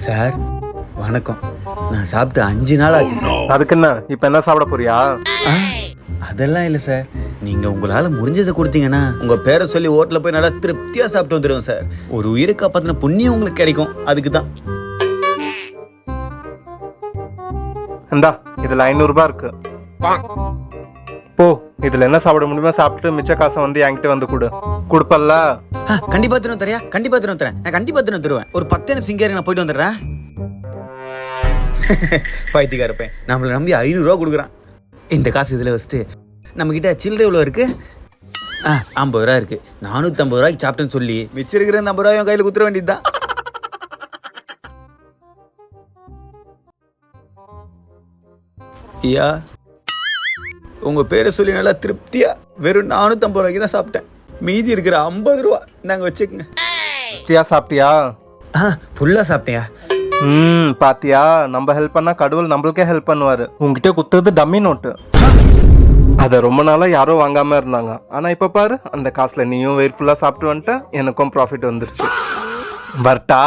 Sir வணக்கம். நான் சாப்பிட்டு 5 நாள் ஆச்சு சார். அதுக்கு என்ன இப்ப என்ன சாப்பிட போறியா? அதெல்லாம் இல்லை சார். நீங்க உங்களால முடிஞ்சதை கொடுத்தீங்கன்னா உங்க பேரை சொல்லி ஹோட்டலில் போய் நல்லா திருப்தியா சாப்பிட்டு வந்துடுவேன் சார். ஒரு உயிரை காப்பாத்தின புண்ணியம் உங்களுக்கு கிடைக்கும். அதுக்கு தான். இந்தா இதுல 500 ரூபாய் இருக்கு. போ, இதுல என்ன சாப்பிட முடியுமோ சாப்பிட்டு மிச்ச காசை வந்து என்கிட்ட வந்து கொடுப்பல்ல. கண்டிப்பா திரும்ப தரையா? கண்டிப்பா திரும்ப தரேன். நான் கண்டிப்பா திரும்ப தருவேன். ஒரு 10 நிமிஷம் இங்கே நான் போயிட்டு வந்துடுறேன். பைத்தியக்காரப்பேன் நம்மளை நம்பி 500 ரூபா கொடுக்குறான். இந்த காசு இதில் வச்சுட்டு நம்மக்கிட்ட சில்லறை எவ்வளோ இருக்கு? 50 ரூபா இருக்கு. 450 ரூபாய்க்கு சாப்பிட்டேன்னு சொல்லி மிச்சம் இருக்கிற 50 ரூபாய் கையில் குத்துற வேண்டியதுதான். ஐயா, உங்க பேரை சொல்லி நல்லா திருப்தியா வெறும் 450 ரூபாய்க்கு தான் சாப்பிட்டேன். மீதி இருக்கிற 50 ரூபா நாங்க வச்சுக்கோங்க. சாப்பிட்டியா? ஃபுல்லா சாப்பிட்டேயா? பாத்தியா, நம்ம ஹெல்ப் பண்ணா கடவுள் நம்மளுக்கே ஹெல்ப் பண்ணுவாரு. உங்ககிட்ட குத்துறது டம்மி நோட்டு. அத ரொம்ப நாளா யாரோ வாங்காம இருந்தாங்க. ஆனா இப்ப பாரு, அந்த காசுல நீயும் வெயிட் ஃபுல்லா சாப்பிட்டு வந்துட்ட, எனக்கும் ப்ராஃபிட் வந்துருச்சு. வரட்டா?